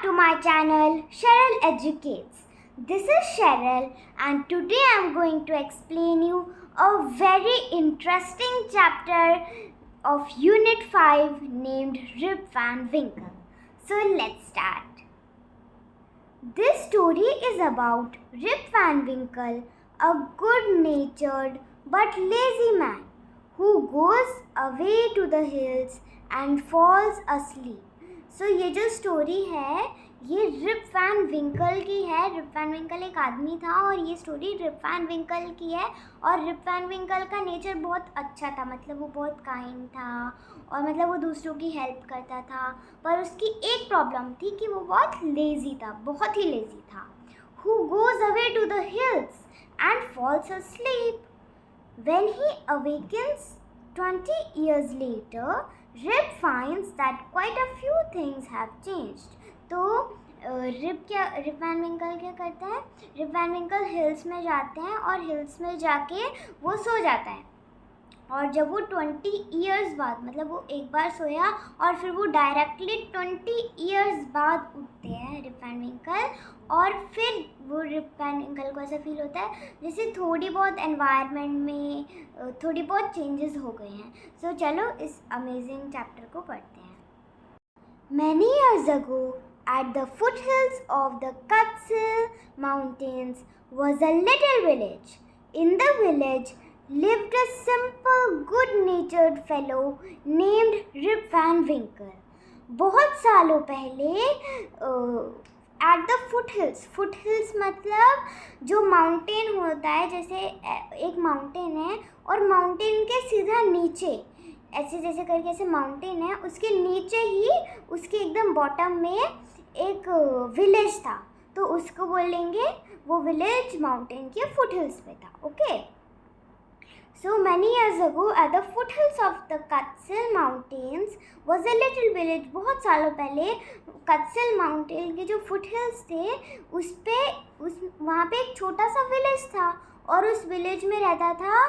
to my channel Cheryl Educates. This is Cheryl and today I am going to explain you a very interesting chapter of Unit 5 named Rip Van Winkle. So let's start. This story is about Rip Van Winkle, a good-natured but lazy man who goes away to the hills and falls asleep. So ये जो story है ये rib Van विंकल की है। Rib Van विंकल एक आदमी था और ये स्टोरी रिप वैन विंकल की है। और रिप वैन विंकल का नेचर बहुत अच्छा था, मतलब वो बहुत काइंड था और मतलब वो दूसरों की हेल्प करता था। पर उसकी एक प्रॉब्लम थी कि वो बहुत लेज़ी था, बहुत ही लेज़ी था। Who goes away to the hills and falls asleep. When he awakens 20 years later, Rip finds that quite a few things have changed. तो रिप वैन विंकल क्या करता है? रिप वैन विंकल हिल्स में जाते हैं और हिल्स में जाके वो सो जाता है। और जब वो 20 ईयर्स बाद, मतलब वो एक बार सोया और फिर वो डायरेक्टली 20 ईयर्स बाद उठते हैं रिप वैन विंकल। और फिर वो रिप वैन विंकल को ऐसा फील होता है जैसे थोड़ी बहुत एनवायरनमेंट में थोड़ी बहुत चेंजेस हो गए हैं। सो चलो इस अमेजिंग चैप्टर को पढ़ते हैं। Many years ago, at the foothills of the Catskill Mountains was a little village. In the village lived a simple, good-natured fellow named Rip Van Winkle. बहुत सालों पहले एट द फुटहिल्स मतलब जो mountain होता है, जैसे एक माउंटेन है और माउंटेन के सीधा नीचे ऐसे जैसे करके ऐसे माउंटेन है, उसके नीचे ही उसके एकदम बॉटम में एक विलेज था। तो उसको बोलेंगे वो विलेज माउंटेन के फुटहिल्स पे था। Okay, so many years ago at the foothills of the Catskill Mountains was a little village. बहुत सालों पहले Catskill Mountain के जो foothills थे वहाँ पे एक छोटा सा विलेज था और उस विलेज में रहता था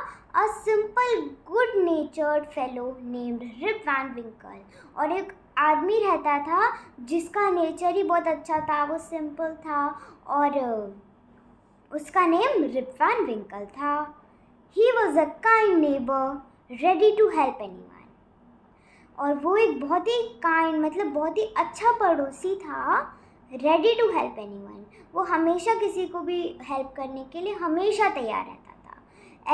a simple good natured fellow named Rip Van Winkle। और एक आदमी रहता था जिसका नेचर ही बहुत अच्छा था, वो सिंपल था और उसका नेम रिप वैन विंकल था। He was a kind neighbor, ready to help anyone. और वो एक बहुत ही काइंड मतलब बहुत ही अच्छा पड़ोसी था, ready to help anyone। वो हमेशा किसी को भी हेल्प करने के लिए हमेशा तैयार रहता था।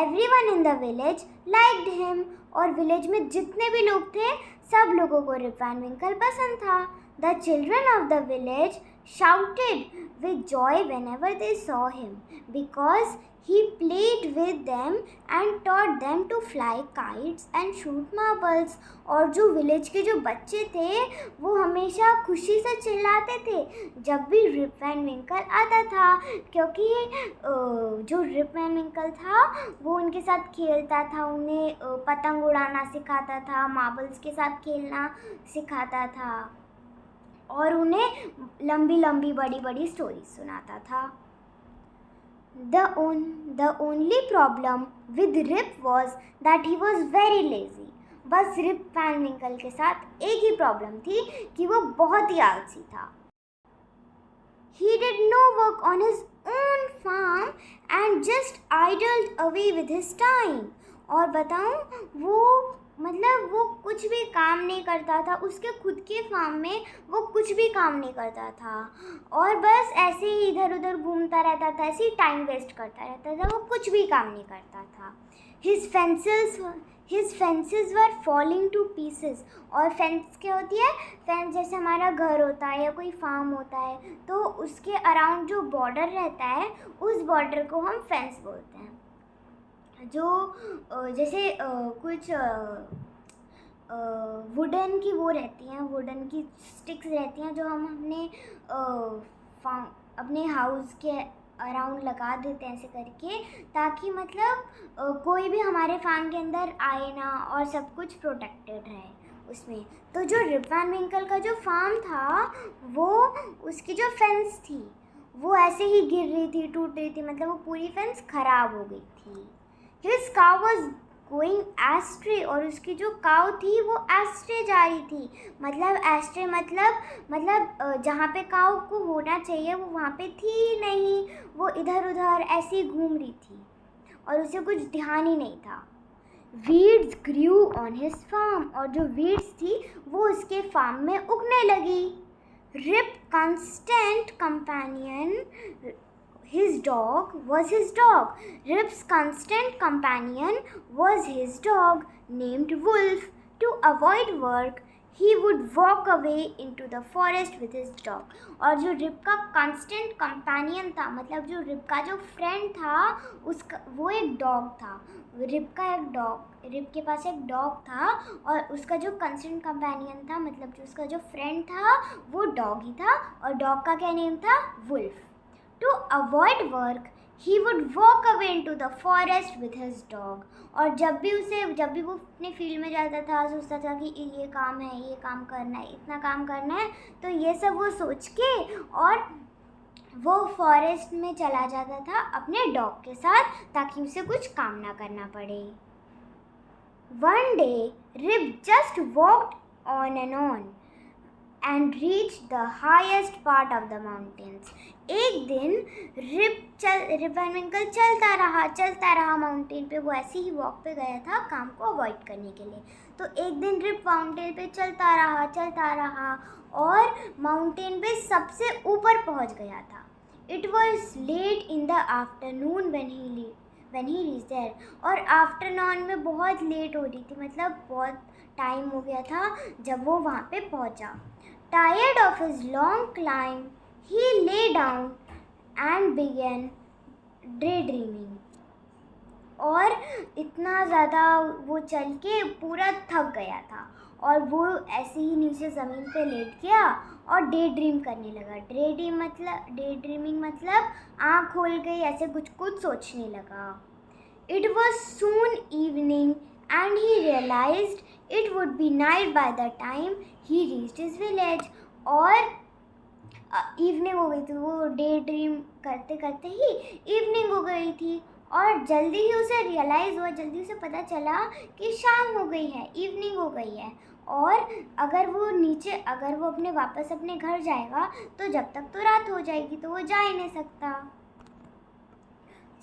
Everyone in the village liked him। और विलेज में जितने भी लोग थे सब लोगों को रिप वैन विंकल पसंद था। The children of the village shouted with joy whenever they saw him because he played with them and taught them to fly kites and shoot marbles। और जो विलेज के जो बच्चे थे वो हमेशा खुशी से चिल्लाते थे जब भी रिप वैन विंकल आता था, क्योंकि जो रिप वैन विंकल था वो उनके साथ खेलता था, उन्हें पतंग उड़ाना सिखाता था, मार्बल्स के साथ खेलना सिखाता था और उन्हें लंबी लंबी बड़ी बड़ी स्टोरी सुनाता था। The only problem with Rip was that he was very lazy। बस रिप वैन विंकल के साथ एक ही प्रॉब्लम थी कि वो बहुत ही आलसी था। He did no work on his own farm and just idled away with his time। और बताऊं वो कुछ भी काम नहीं करता था, उसके खुद के फार्म में वो कुछ भी काम नहीं करता था और बस ऐसे ही इधर उधर घूमता रहता था, ऐसे ही टाइम वेस्ट करता रहता था, वो कुछ भी काम नहीं करता था। His fences were falling to pieces। और फेंस क्या होती है? फेंस जैसे हमारा घर होता है या कोई फार्म होता है तो उसके अराउंड जो बॉर्डर रहता है उस बॉर्डर को हम फेंस बोलते हैं। जो जैसे कुछ वुडन की वो रहती हैं, वुडन की स्टिक्स रहती हैं जो हम अपने हाउस के अराउंड लगा देते हैं ऐसे करके, ताकि मतलब कोई भी हमारे फार्म के अंदर आए ना और सब कुछ प्रोटेक्टेड रहे उसमें। तो जो रिप वैन विंकल का जो फार्म था वो उसकी जो फेंस थी वो ऐसे ही गिर रही थी, टूट रही थी, मतलब वो पूरी फेंस ख़राब हो गई थी। His cow was going ashtray, और उसकी जो काऊ थी वो एस्ट्रे जा रही थी। मतलब एस्ट्रे मतलब जहाँ पे काऊ को होना चाहिए वो वहाँ पे थी नहीं, वो इधर उधर ऐसे घूम रही थी और उसे कुछ ध्यान ही नहीं था। Weeds grew on his farm, और जो वीड्स थी वो उसके फार्म में उगने लगी। Rip constant companion, his dog was his dog. Rip's constant companion was his dog named Wolf. To avoid work, he would walk away into the forest with his dog. और जो rib का constant companion था, मतलब जो rib का जो friend था उसका, वो एक डॉग था। रिप के पास एक डॉग था और उसका जो कंस्टेंट कंपेनियन था, मतलब जो उसका जो फ्रेंड था वो डॉग ही था, और डॉग का क्या नेम था? Wolf. To avoid work he would walk away into the forest with his dog. और जब भी वो अपने फील्ड में जाता था, सोचता था कि ये काम है, ये काम करना है, इतना काम करना है, तो ये सब वो सोच के और वो फॉरेस्ट में चला जाता था अपने डॉग के साथ, ताकि उसे कुछ काम ना करना पड़े। One day, Rip just walked on and reached the highest part of the mountains. एक दिन रिप एंड विंकल चलता रहा माउंटेन पे। वो ऐसे ही वॉक पे गया था काम को अवॉइड करने के लिए। तो एक दिन रिप माउंटेन पे चलता रहा और माउंटेन पे सबसे ऊपर पहुंच गया था। It was late in the afternoon when he reached there. और आफ्टरनून में बहुत लेट हो रही थी, मतलब बहुत टाइम हो गया था जब वो वहाँ पे पहुँचा। Tired of his long climb, he lay down and began daydreaming. और इतना ज़्यादा वो चल के पूरा थक गया था और वो ऐसे ही नीचे ज़मीन पे लेट गया और डे ड्रीम करने लगा। डे ड्रीमिंग मतलब आँख खोल गई, ऐसे कुछ सोचने लगा। It was soon evening and he realized it would be night by the time he reached his village. और इवनिंग हो गई थी, वो डे ड्रीम करते करते ही इवनिंग हो गई थी और जल्दी ही उसे रियलाइज़ हुआ, जल्दी उसे पता चला कि शाम हो गई है, इवनिंग हो गई है। और अगर वो अपने वापस अपने घर जाएगा तो जब तक तो रात हो जाएगी, तो वो जा ही नहीं सकता।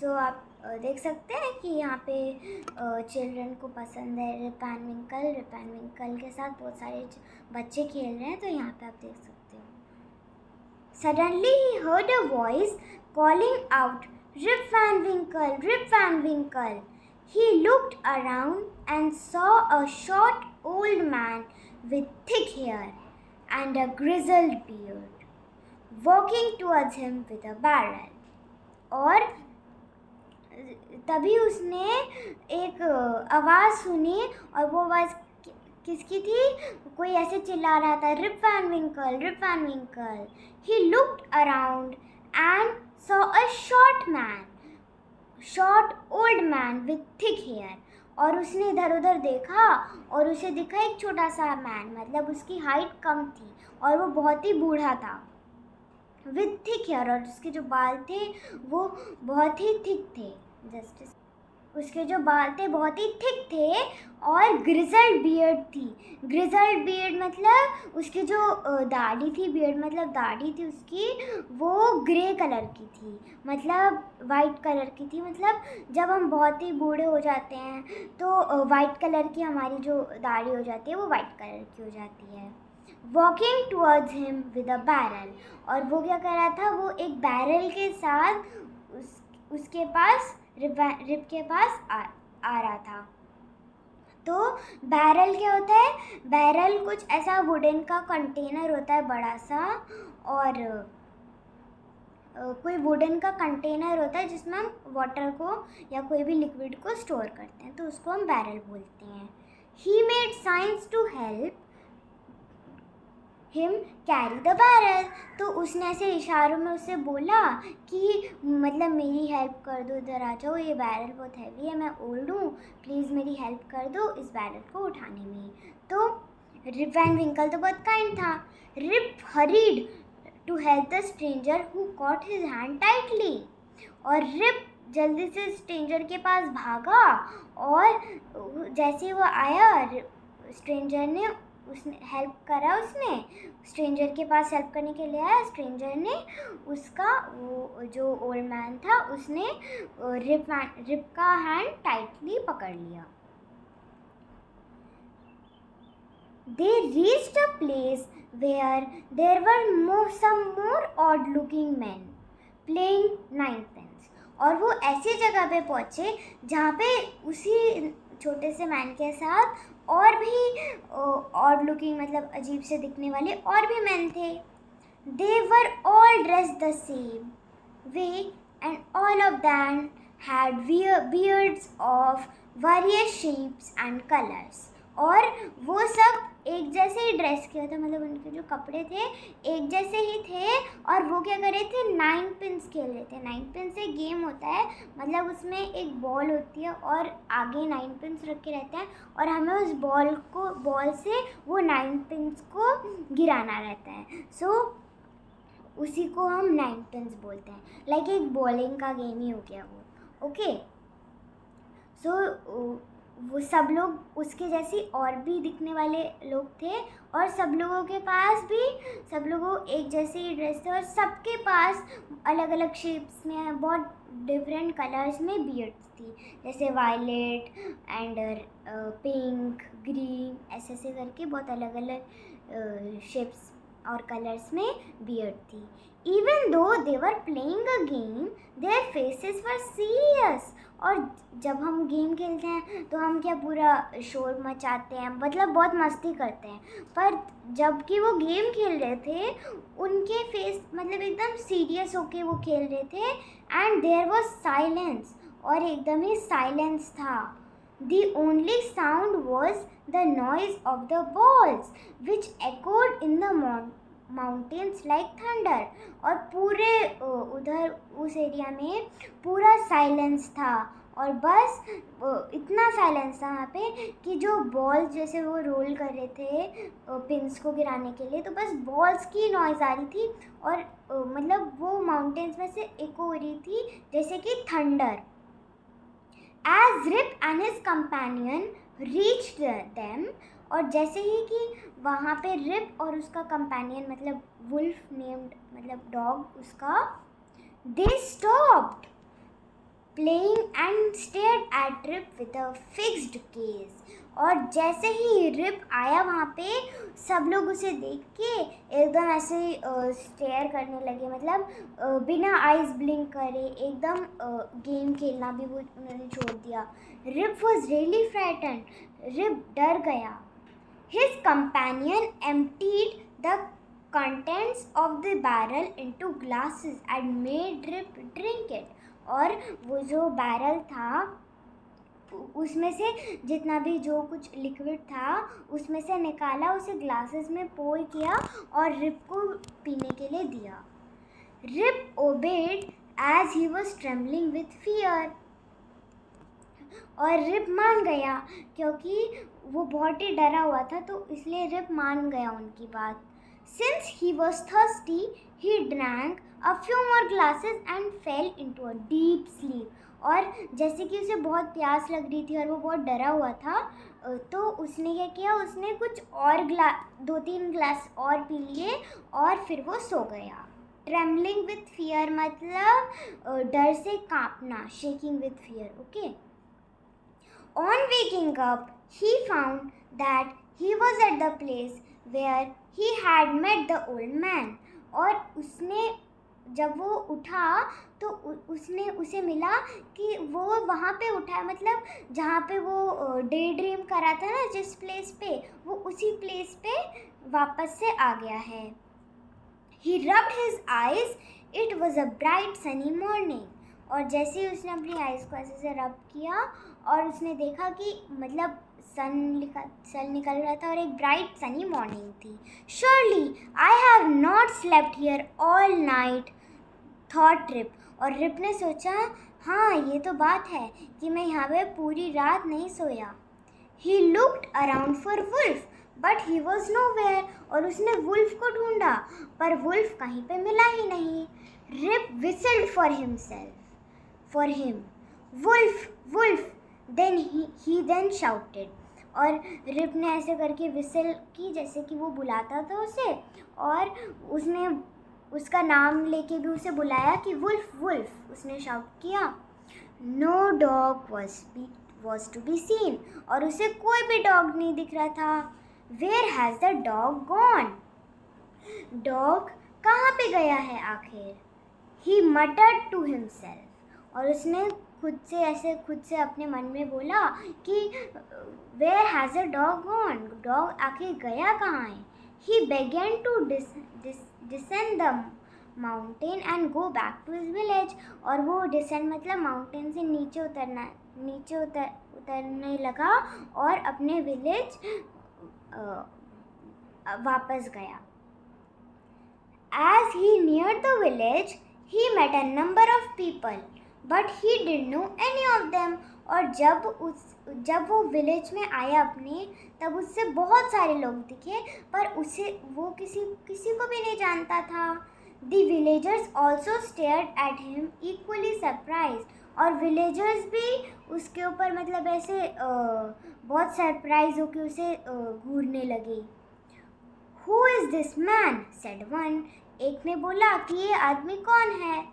तो आप देख सकते हैं कि यहाँ पे चिल्ड्रन को पसंद है रिप एंड विंकल के साथ बहुत सारे बच्चे खेल रहे हैं, तो यहाँ पे आप देख सकते हो। Suddenly he heard a voice calling out, Rip Van Winkle. He looked around and saw a short old man with thick hair and a grizzled beard walking towards him with a barrel. और तभी उसने एक आवाज़ सुनी और वो आवाज़ किसकी थी? कोई ऐसे चिल्ला रहा था, Rip Van Winkle. He looked around and saw a short old man with thick hair. और उसने इधर उधर देखा और उसे दिखा एक छोटा सा मैन, मतलब उसकी हाइट कम थी और वो बहुत ही बूढ़ा था। विथ थिक हेयर, और उसके जो बाल थे वो बहुत ही थिक थे। उसके जो बाल थे बहुत ही थिक थे और ग्रिजल्ड बियर्ड थी। ग्रिजल्ड बियर्ड मतलब उसकी जो दाढ़ी थी, बियर्ड मतलब दाढ़ी थी उसकी, वो ग्रे कलर की थी, मतलब वाइट कलर की थी। मतलब जब हम बहुत ही बूढ़े हो जाते हैं तो वाइट कलर की हमारी जो दाढ़ी हो जाती है वो वाइट कलर की हो जाती है। Walking towards him with a barrel, और वो क्या कर रहा था? वो एक बैरल के साथ उसके पास रिप के पास आ रहा था। तो बैरल क्या होता है? बैरल कुछ ऐसा वुडन का कंटेनर होता है बड़ा सा, और कोई वुडन का कंटेनर होता है जिसमें हम वाटर को या कोई भी लिक्विड को स्टोर करते हैं, तो उसको हम बैरल बोलते हैं। He made signs to help him carry the barrel, तो उसने ऐसे इशारों में उससे बोला कि मतलब मेरी हेल्प कर दो, इधर आ जाओ, ये बैरल बहुत हैवी है, मैं ओल्ड हूँ, प्लीज़ मेरी हेल्प कर दो इस बैरल को उठाने में। तो रिप एंड विंकल तो बहुत काइंड था। Rip hurried to help the stranger who caught his hand tightly, और रिप जल्दी से स्ट्रेंजर के पास भागा और जैसे वो आया स्ट्रेंजर ने उसने हेल्प करा, उसने स्ट्रेंजर के पास हेल्प करने के लिए आया। स्ट्रेंजर ने उसका वो जो ओल्ड मैन था उसने रिप का हैंड टाइटली पकड़ लिया। They reached a place where there were some more odd-looking men playing ninepins. और वो ऐसी जगह पे पहुँचे जहाँ पे उसी छोटे से मैन के साथ और भी ऑड लुकिंग मतलब अजीब से दिखने वाले और भी मैन थे। They were all dressed the same way and all of them had beards of various shapes and colors. और वो सब एक जैसे ही ड्रेस किया था, मतलब उनके जो कपड़े थे एक जैसे ही थे। और वो क्या कर रहे थे, 9 पिन्स खेल रहे थे। 9 पिन्स एक गेम होता है, मतलब उसमें एक बॉल होती है और आगे 9 पिन्स रखे रहते हैं और हमें उस बॉल से वो 9 पिन्स को गिराना रहता है। सो उसी को हम 9 पिन्स बोलते हैं। लाइक एक बॉलिंग का गेम ही हो गया वो। ओके, सो वो सब लोग उसके जैसी और भी दिखने वाले लोग थे और सब लोगों के पास भी सब लोगों एक जैसे ही ड्रेस थे और सबके पास अलग अलग शेप्स में बहुत डिफरेंट कलर्स में बियर्ड्स थी, जैसे वायलेट एंड पिंक, ग्रीन, ऐसे ऐसे करके बहुत अलग अलग शेप्स और कलर्स में बियर्ड थी। Even though they were playing a game, their faces were serious. और जब हम गेम खेलते हैं तो हम क्या पूरा शोर मचाते हैं, मतलब बहुत मस्ती करते हैं, पर जबकि वो गेम खेल रहे थे उनके फेस मतलब एकदम सीरियस होके वो खेल रहे थे। एंड देयर वाज साइलेंस, और एकदम ही साइलेंस था। The only sound was the noise of the balls which echoed in the mountains like thunder. और पूरे उधर उस एरिया में पूरा साइलेंस था और बस इतना साइलेंस था वहाँ पे कि जो बॉल्स जैसे वो रोल कर रहे थे पिन्स को गिराने के लिए, तो बस बॉल्स की नॉइज़ आ रही थी और मतलब वो माउंटेन्स में से एको हो रही थी जैसे कि thunder. As Rip and his companion reached them, और जैसे ही कि वहाँ पे रिप और उसका कंपेनियन मतलब वुल्फ नेम्ड मतलब डॉग उसका, they stopped playing and stared at Rip with a fixed gaze. और जैसे ही रिप आया वहाँ पे सब लोग उसे देख के एकदम ऐसे स्टेयर करने लगे, मतलब बिना आइज ब्लिंक करे एकदम गेम खेलना भी वो उन्होंने छोड़ दिया। Rip was really frightened, Rip डर गया। His companion emptied the contents of the barrel into glasses and made Rip drink it. और वो जो बैरल था उसमें से जितना भी जो कुछ लिक्विड था उसमें से निकाला, उसे ग्लासेस में पोर किया और रिप को पीने के लिए दिया। Rip obeyed as he was trembling with fear. और रिप मान गया क्योंकि वो बहुत ही डरा हुआ था, तो इसलिए रिप मान गया उनकी बात। Since he was thirsty, he drank a few more glasses and fell into a deep sleep. और जैसे कि उसे बहुत प्यास लग रही थी और वो बहुत डरा हुआ था, तो उसने क्या किया, उसने कुछ और 2-3 ग्लास और पी लिए और फिर वो सो गया। ट्रेम्बलिंग विथ फियर मतलब डर से कांपना, shaking with fear. Okay. On waking up, he found that he was at the place where he had met the old man. और उसने जब वो उठा तो उसे मिला कि वो वहाँ पे उठा है, मतलब जहाँ पे वो डे ड्रीम करा था ना जिस प्लेस पे, वो उसी प्लेस पे वापस से आ गया है। He rubbed his eyes. It was a bright sunny morning. और जैसे ही उसने अपनी आइज़ को ऐसे से रब किया और उसने देखा कि मतलब सन निकल रहा था और एक ब्राइट सनी मॉर्निंग थी। Surely I have not slept here all night, thought Rip. और रिप ने सोचा, हाँ ये तो बात है कि मैं यहाँ पे पूरी रात नहीं सोया। He looked around for Wolf, but he was nowhere. और उसने वुल्फ को ढूंढा पर वुल्फ कहीं पे मिला ही नहीं। Rip whistled for himself. for him. Wolf, wolf! Then he then shouted. और रिप ने ऐसे करके विसल की जैसे कि वो बुलाता था उसे, और उसने उसका नाम लेके भी उसे बुलाया कि वुल्फ वुल्फ. उसने शाउट किया. No dog was to be seen. और उसे कोई भी डॉग नहीं दिख रहा था. Where has the dog gone? Dog कहाँ पे गया है आखिर? He muttered to himself. और उसने खुद से अपने मन में बोला कि Where has the dog gone? Dog आखिर गया कहाँ है? He began to descend the mountain and go back to his village. और वो descend मतलब mountain से नीचे उतरने लगा और अपने विलेज वापस गया. As he neared the village, he met a number of people, but he didn't know any of them. और जब वो विलेज में आया अपने, तब उससे बहुत सारे लोग दिखे, पर वो किसी को भी नहीं जानता था. The villagers also stared at him, equally surprised. और विलेजर्स भी उसके ऊपर मतलब ऐसे बहुत सरप्राइज होकर उसे घूरने लगे. Who is this man? said one. एक ने बोला कि ये आदमी कौन है?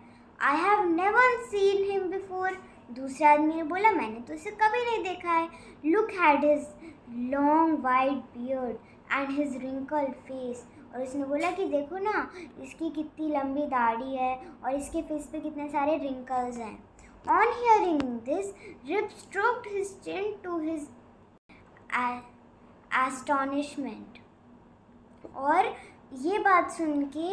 I have never seen him before. दूसरे आदमी ने बोला मैंने तो इसे कभी नहीं देखा है. Look at his long white beard and his wrinkled face. और उसने बोला कि देखो ना, इसकी कितनी लंबी दाढ़ी है और इसके फेस पे कितने सारे wrinkles हैं. On hearing this, Rip stroked his chin to his astonishment. और ये बात सुन के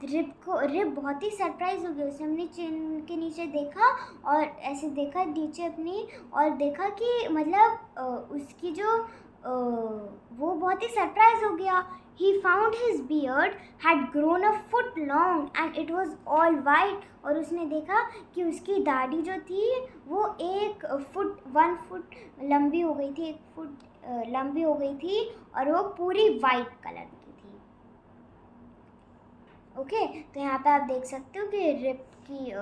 रिप बहुत ही सरप्राइज हो गया. उसने अपनी चिन के नीचे देखा और ऐसे देखा नीचे अपनी, और देखा कि मतलब उसकी जो वो बहुत ही सरप्राइज हो गया. He found his beard had grown a foot long and it was all white. और उसने देखा कि उसकी दाढ़ी जो थी वो 1 फुट लंबी हो गई थी, 1 फुट लंबी हो गई थी, और वो पूरी वाइट कलर की थी. ओके, तो यहाँ पे आप देख सकते हो कि रिप की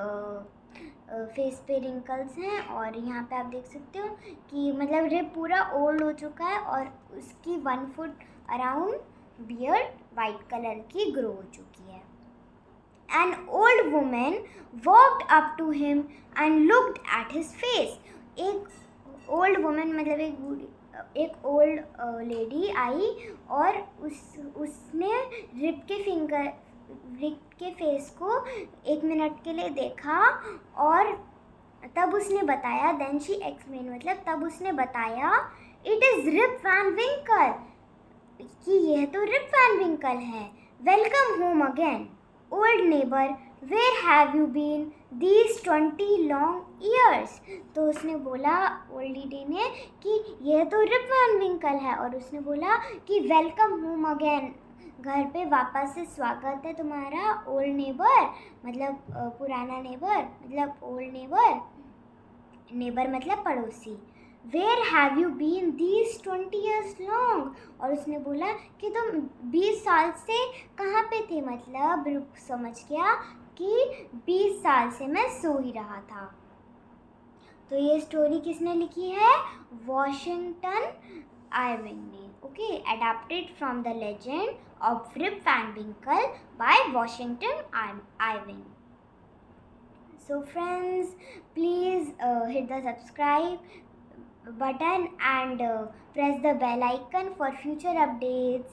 फेस पे रिंकल्स हैं, और यहाँ पे आप देख सकते हो कि मतलब रिप पूरा ओल्ड हो चुका है और उसकी 1 foot around beard white colour की ग्रो हो चुकी है. An old woman walked up to him and looked at his face. एक ओल्ड वुमन मतलब एक ओल्ड लेडी आई और उसने रिप के फेस को 1 मिनट के लिए देखा, और तब उसने बताया, देन शी एक्सप्लेन मतलब तब उसने बताया, it is Rip Van Winkle, कि यह तो रिप वैन विंकल है. Welcome home again old neighbour, where have you been these 20 long years. तो उसने बोला ओल्ड लेडी ने कि यह तो रिप वैन विंकल है, और उसने बोला कि वेलकम होम अगेन, घर पे वापस से स्वागत है तुम्हारा. ओल्ड नेबर मतलब पुराना नेबर, मतलब ओल्ड नेबर मतलब पड़ोसी. Where have you been these 20 years long? और उसने बोला कि तुम 20 साल से कहाँ पे थे, मतलब रुक समझ गया कि 20 साल से मैं सो ही रहा था. तो ये स्टोरी किसने लिखी है? वॉशिंगटन आयरविंग ने. Okay, adapted from the legend of Rip Van Winkle by Washington Irving. So friends, please hit the subscribe button and press the bell icon for future updates.